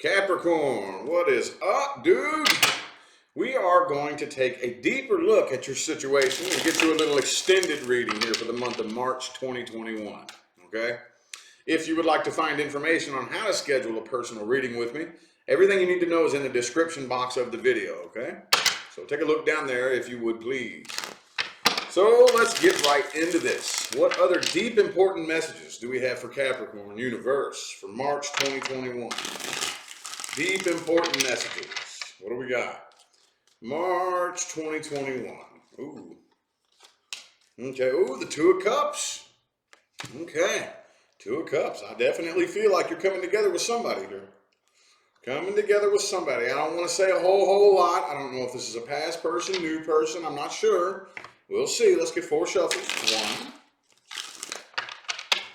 Capricorn, what is up, dude? We are going to take a deeper look at your situation and get you a little extended reading here for the month of March 2021, okay? If you would like to find information on how to schedule a personal reading with me, everything you need to know is in the description box of the video, okay? So take a look down there if you would, please. So let's get right into this. What other deep, important messages do we have for Capricorn Universe for March 2021? Deep, important messages. What do we got? March 2021. Ooh. Okay. Ooh, the Two of Cups. Okay. Two of Cups. I definitely feel like you're coming together with somebody here. Coming together with somebody. I don't want to say a whole lot. I don't know if this is a past person, new person. I'm not sure. We'll see. Let's get 4 shuffles. 1,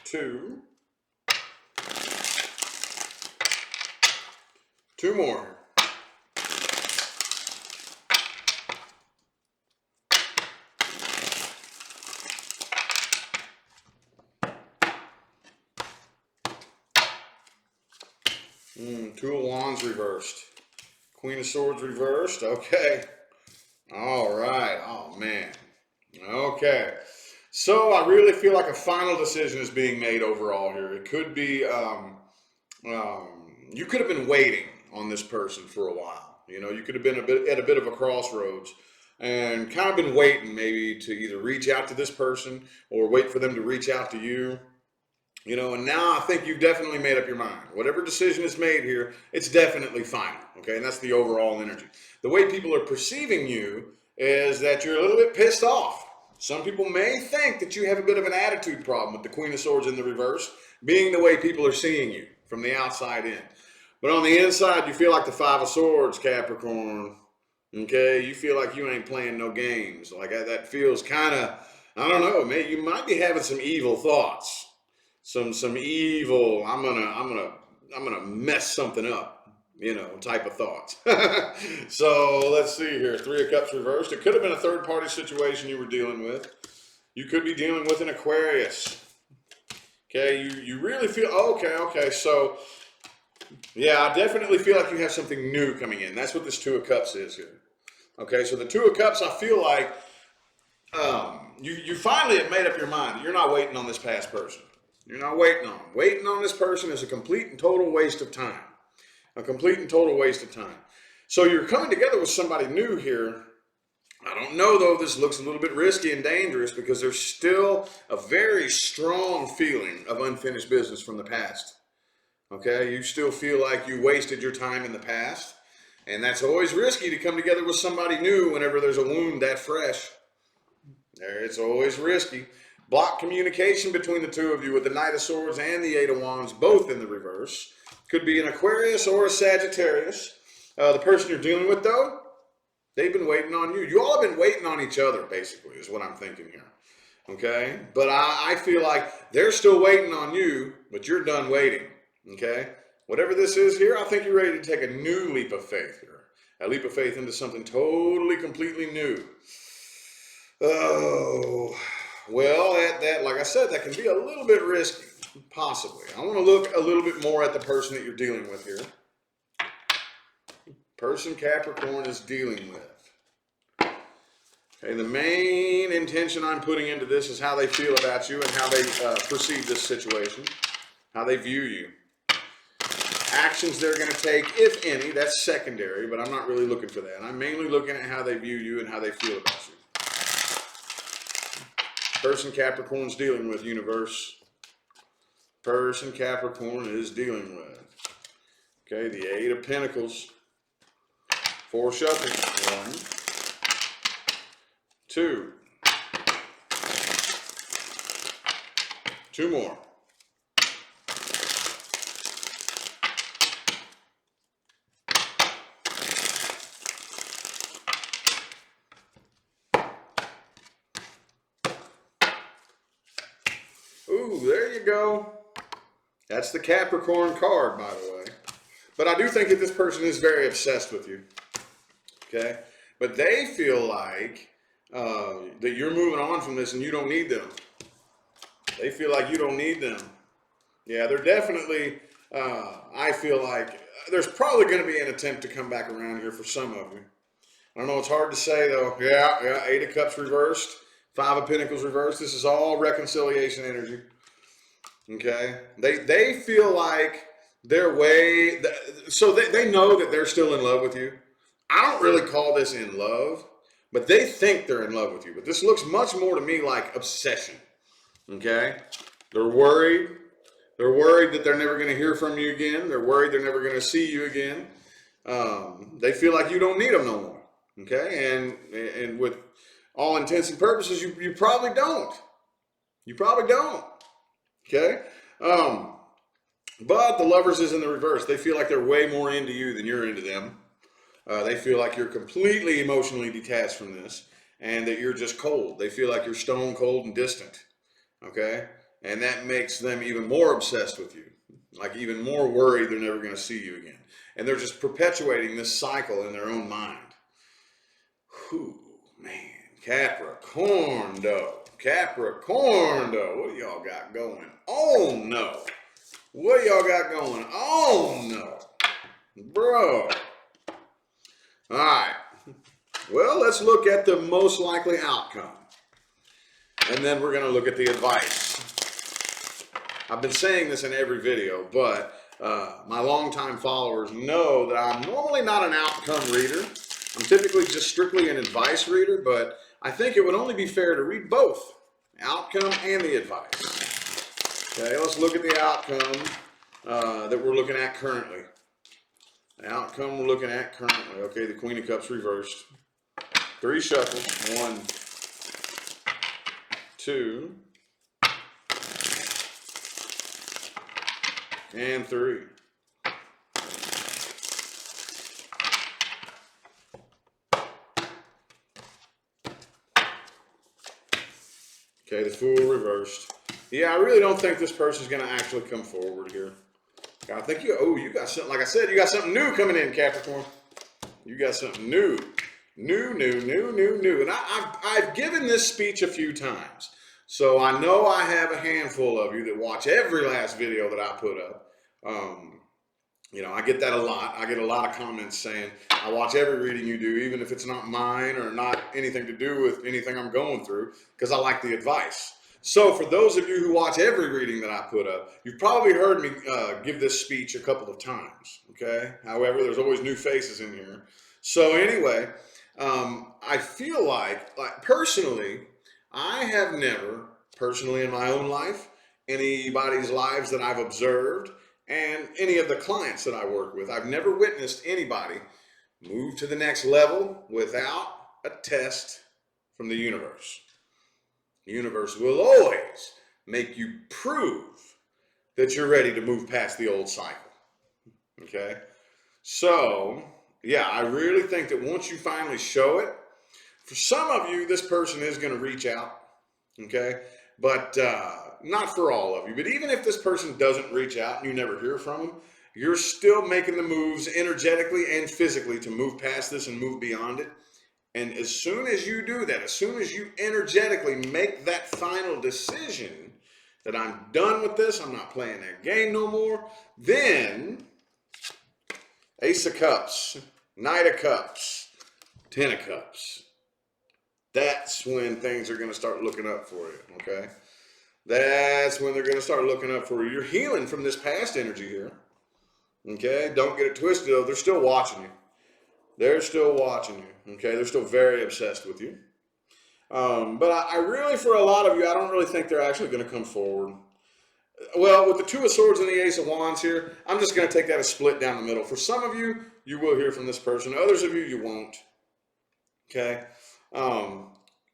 2. 2 more. Two of Wands reversed. Queen of Swords reversed. Okay. All right. Oh, man. Okay. So I really feel like a final decision is being made overall here. It could be, you could have been waiting on this person for a while. You know, you could have been at a bit of a crossroads and kind of been waiting maybe to either reach out to this person or wait for them to reach out to you. You know, and now I think you've definitely made up your mind. Whatever decision is made here, it's definitely final, okay? And that's the overall energy. The way people are perceiving you is that you're a little bit pissed off. Some people may think that you have a bit of an attitude problem with the Queen of Swords in the reverse, being the way people are seeing you from the outside in. But on the inside, you feel like the Five of Swords, Capricorn, okay? You feel like you ain't playing no games. Like that feels kind of, I don't know, maybe you might be having some evil thoughts. Some evil, I'm gonna mess something up, you know, type of thoughts. So let's see here. 3 of Cups reversed. It could have been a third party situation you were dealing with. You could be dealing with an Aquarius. Okay, you really feel, okay. So yeah, I definitely feel like you have something new coming in. That's what this 2 of Cups is here. Okay, so the 2 of Cups, I feel like you finally have made up your mind that you're not waiting on this past person. You're not waiting on them. Waiting on this person is a complete and total waste of time. A complete and total waste of time. So you're coming together with somebody new here. I don't know, though. This looks a little bit risky and dangerous because there's still a very strong feeling of unfinished business from the past. Okay? You still feel like you wasted your time in the past. And that's always risky to come together with somebody new whenever there's a wound that fresh. It's always risky. Block communication between the two of you with the Knight of Swords and the 8 of Wands, both in the reverse. Could be an Aquarius or a Sagittarius. The person you're dealing with, though, they've been waiting on you. You all have been waiting on each other, basically, is what I'm thinking here. Okay? But I feel like they're still waiting on you, but you're done waiting. Okay? Whatever this is here, I think you're ready to take a new leap of faith here. A leap of faith into something totally, completely new. Oh... Well, that, like I said, that can be a little bit risky, possibly. I want to look a little bit more at the person that you're dealing with here. Person Capricorn is dealing with. Okay, the main intention I'm putting into this is how they feel about you and how they perceive this situation, how they view you. Actions they're going to take, if any, that's secondary, but I'm not really looking for that. I'm mainly looking at how they view you and how they feel about you. Person Capricorn's dealing with, universe. Person Capricorn is dealing with. Okay, the 8 of Pentacles. 4 shuffles. 1, 2. 2 more. Ooh, there you go. That's the Capricorn card, by the way. But I do think that this person is very obsessed with you. Okay? But they feel like that you're moving on from this and you don't need them. They feel like you don't need them. Yeah, they're definitely I feel like there's probably going to be an attempt to come back around here for some of you. I don't know. It's hard to say though. Yeah. Eight of Cups reversed, Five of Pentacles reversed. This is all reconciliation energy. Okay. They feel like their way. So they know that they're still in love with you. I don't really call this in love, but they think they're in love with you. But this looks much more to me like obsession. Okay. They're worried. They're worried that they're never going to hear from you again. They're worried they're never going to see you again. They feel like you don't need them no more. Okay, and with all intents and purposes, you probably don't. You probably don't. Okay, but the Lovers is in the reverse. They feel like they're way more into you than you're into them. They feel like you're completely emotionally detached from this, and that you're just cold. They feel like you're stone cold and distant. Okay, and that makes them even more obsessed with you, like even more worried they're never going to see you again, and they're just perpetuating this cycle in their own mind. Whew, man, Capricorn though. Capricorn though. What do y'all got going? Oh no. What do y'all got going? Oh no. Bro. Alright. Well, let's look at the most likely outcome. And then we're going to look at the advice. I've been saying this in every video, but my longtime followers know that I'm normally not an outcome reader. I'm typically just strictly an advice reader, but I think it would only be fair to read both, the outcome and the advice. Okay, let's look at the outcome that we're looking at currently. The outcome we're looking at currently. Okay, the Queen of Cups reversed. 3 shuffles. 1, 2, and 3. Okay, the Fool reversed. Yeah, I really don't think this person's going to actually come forward here. I think you got something, like I said, you got something new coming in, Capricorn. You got something new. New. And I've given this speech a few times. So I know I have a handful of you that watch every last video that I put up. You know, I get that a lot. I get a lot of comments saying, I watch every reading you do, even if it's not mine or not anything to do with anything I'm going through, because I like the advice. So for those of you who watch every reading that I put up, you've probably heard me give this speech a couple of times, okay? However, there's always new faces in here. So anyway, I feel like personally, I have never, personally in my own life, anybody's lives that I've observed, and any of the clients that I work with, I've never witnessed anybody move to the next level without a test from the universe. The universe will always make you prove that you're ready to move past the old cycle. Okay? So, yeah, I really think that once you finally show it, for some of you, this person is going to reach out. Okay? But not for all of you. But even if this person doesn't reach out and you never hear from them, you're still making the moves energetically and physically to move past this and move beyond it. And as soon as you do that, as soon as you energetically make that final decision that I'm done with this, I'm not playing that game no more, then Ace of Cups, Knight of Cups, 10 of Cups. That's when things are going to start looking up for you, okay? That's when they're going to start looking up for you. You're healing from this past energy here, okay? Don't get it twisted, though. They're still watching you. They're still watching you, okay? They're still very obsessed with you. But I really, for a lot of you, I don't really think they're actually going to come forward. Well, with the Two of Swords and the Ace of Wands here, I'm just going to take that as split down the middle. For some of you, you will hear from this person. Others of you, you won't, okay?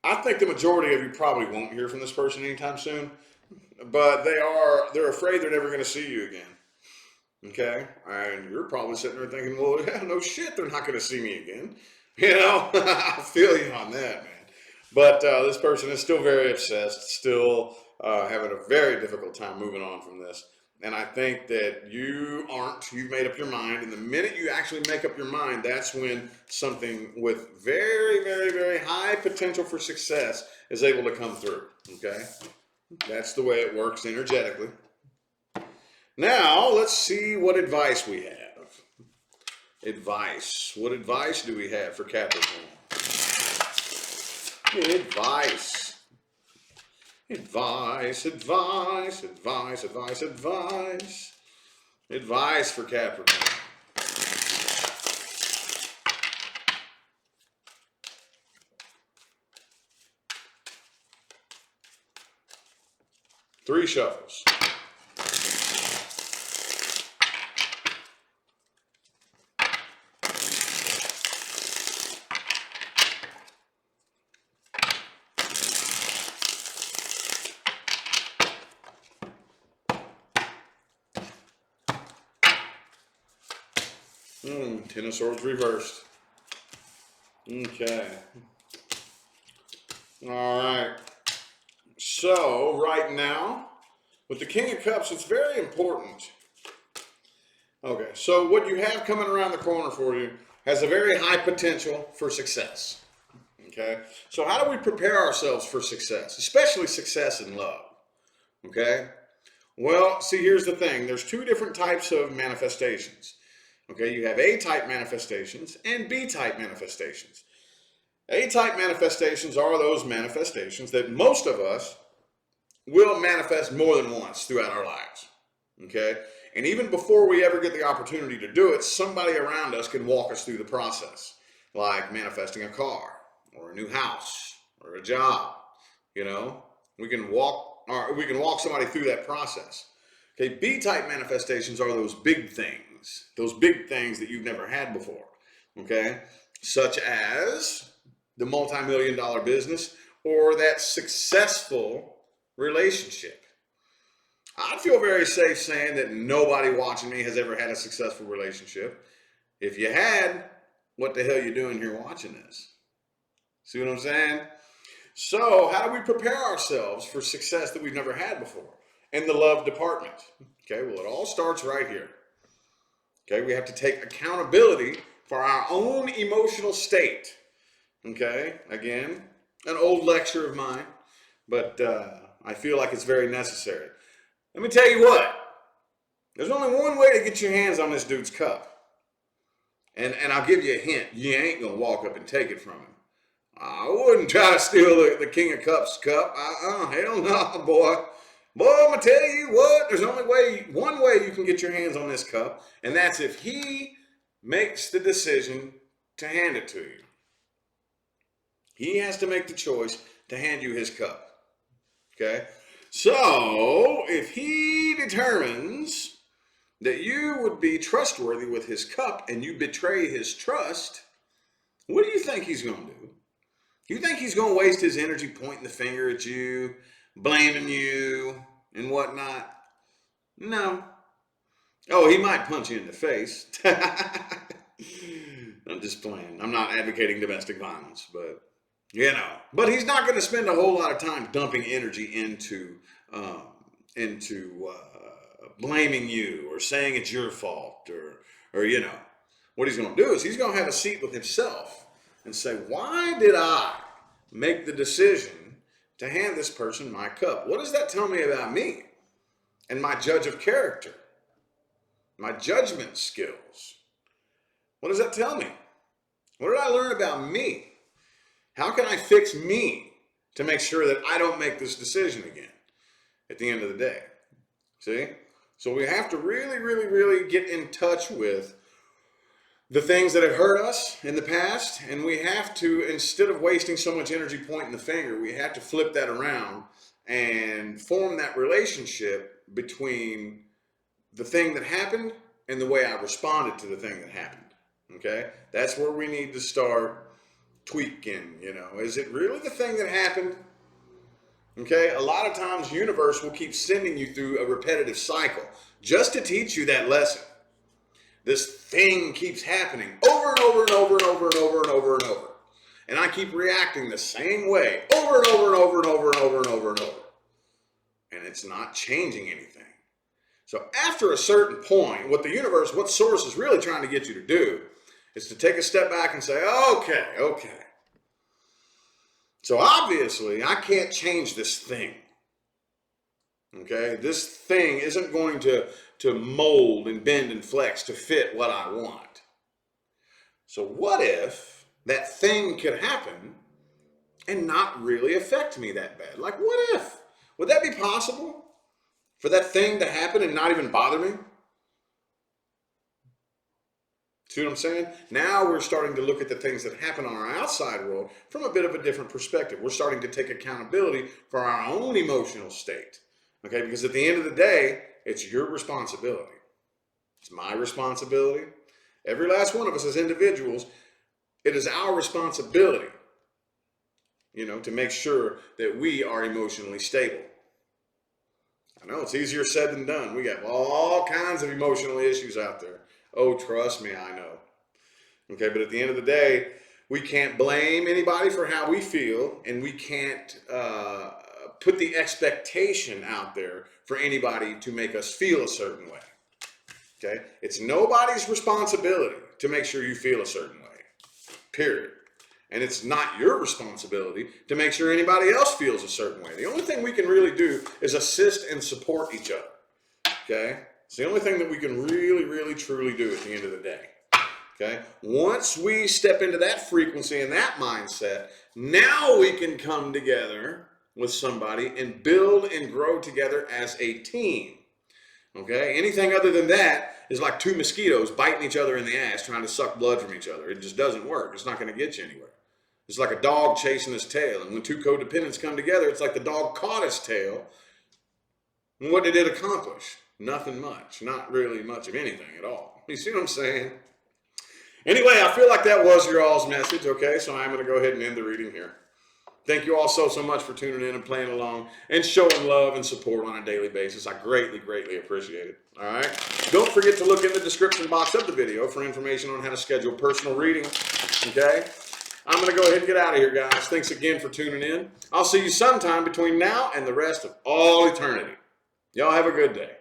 I think the majority of you probably won't hear from this person anytime soon, but they're afraid they're never going to see you again. Okay, and you're probably sitting there thinking, well, yeah, no shit, they're not going to see me again. You know, I feel you on that, man. But this person is still very obsessed, still having a very difficult time moving on from this. And I think that you aren't. You've made up your mind. And the minute you actually make up your mind, that's when something with very, very, very high potential for success is able to come through. Okay, that's the way it works energetically. Now, let's see what advice we have. Advice. What advice do we have for Capricorn? Advice. Advice, advice, advice, advice, advice. Advice for Capricorn. Three shuffles. Ten of Swords reversed. Okay. All right. So, right now, with the King of Cups, it's very important. Okay, so what you have coming around the corner for you has a very high potential for success. Okay, so how do we prepare ourselves for success, especially success in love? Okay, well, see, here's the thing. There's two different types of manifestations. Okay, you have A-type manifestations and B-type manifestations. A-type manifestations are those manifestations that most of us will manifest more than once throughout our lives. Okay, and even before we ever get the opportunity to do it, somebody around us can walk us through the process, like manifesting a car or a new house or a job. You know, we can walk somebody through that process. Okay, B-type manifestations are those big things that you've never had before. Okay, such as the multi-million-dollar business or that successful relationship. I feel very safe saying that nobody watching me has ever had a successful relationship. If you had, what the hell are you doing here watching this? See what I'm saying? So, how do we prepare ourselves for success that we've never had before in the love department? Okay, well, it all starts right here. Okay, we have to take accountability for our own emotional state. Okay, again, an old lecture of mine, but I feel like it's very necessary. Let me tell you what, there's only one way to get your hands on this dude's cup. And I'll give you a hint, you ain't going to walk up and take it from him. I wouldn't try to steal the King of Cups cup. Hell no, boy. Boy, I'm going to tell you what, there's only one way you can get your hands on this cup, and that's if he makes the decision to hand it to you. He has to make the choice to hand you his cup. Okay? So, if he determines that you would be trustworthy with his cup and you betray his trust, what do you think he's going to do? You think he's going to waste his energy pointing the finger at you, blaming you, and whatnot? No. Oh, he might punch you in the face. I'm just playing. I'm not advocating domestic violence, but you know. But he's not going to spend a whole lot of time dumping energy into blaming you or saying it's your fault or you know. What he's going to do is he's going to have a seat with himself and say, why did I make the decision to hand this person my cup? What does that tell me about me and my judge of character, my judgment skills? What does that tell me? What did I learn about me? How can I fix me to make sure that I don't make this decision again at the end of the day? See? So we have to really, really, really get in touch with the things that have hurt us in the past, and we have to, instead of wasting so much energy pointing the finger, we have to flip that around and form that relationship between the thing that happened and the way I responded to the thing that happened. Okay? That's where we need to start tweaking, you know. Is it really the thing that happened? Okay? A lot of times the universe will keep sending you through a repetitive cycle just to teach you that lesson. This thing keeps happening over and over and over and over and over and over and over. And I keep reacting the same way over and over and over and over and over and over and over. And it's not changing anything. So after a certain point, what source is really trying to get you to do is to take a step back and say, okay. So obviously I can't change this thing. Okay, this thing isn't going to to mold and bend and flex to fit what I want. So what if that thing could happen and not really affect me that bad? Like, what if? Would that be possible? For that thing to happen and not even bother me? See what I'm saying? Now we're starting to look at the things that happen on our outside world from a bit of a different perspective. We're starting to take accountability for our own emotional state. Okay, because at the end of the day, it's your responsibility. It's my responsibility. Every last one of us as individuals, it is our responsibility, to make sure that we are emotionally stable. I know it's easier said than done. We got all kinds of emotional issues out there. Oh, trust me, I know. Okay, but at the end of the day, we can't blame anybody for how we feel, and we can't put the expectation out there for anybody to make us feel a certain way. Okay, it's nobody's responsibility to make sure you feel a certain way, period. And it's not your responsibility to make sure anybody else feels a certain way. The only thing we can really do is assist and support each other. Okay? It's the only thing that we can really, really, truly do at the end of the day. Okay? Once we step into that frequency and that mindset, now we can come together with somebody and build and grow together as a team. Okay? Anything other than that is like two mosquitoes biting each other in the ass trying to suck blood from each other. It just doesn't work. It's not going to get you anywhere. It's like a dog chasing his tail. And when two codependents come together, it's like the dog caught his tail. And what did it accomplish? Nothing much. Not really much of anything at all. You see what I'm saying? Anyway, I feel like that was your all's message, okay? So I'm going to go ahead and end the reading here. Thank you all so much for tuning in and playing along and showing love and support on a daily basis. I greatly, greatly appreciate it. All right? Don't forget to look in the description box of the video for information on how to schedule personal reading, okay? I'm going to go ahead and get out of here, guys. Thanks again for tuning in. I'll see you sometime between now and the rest of all eternity. Y'all have a good day.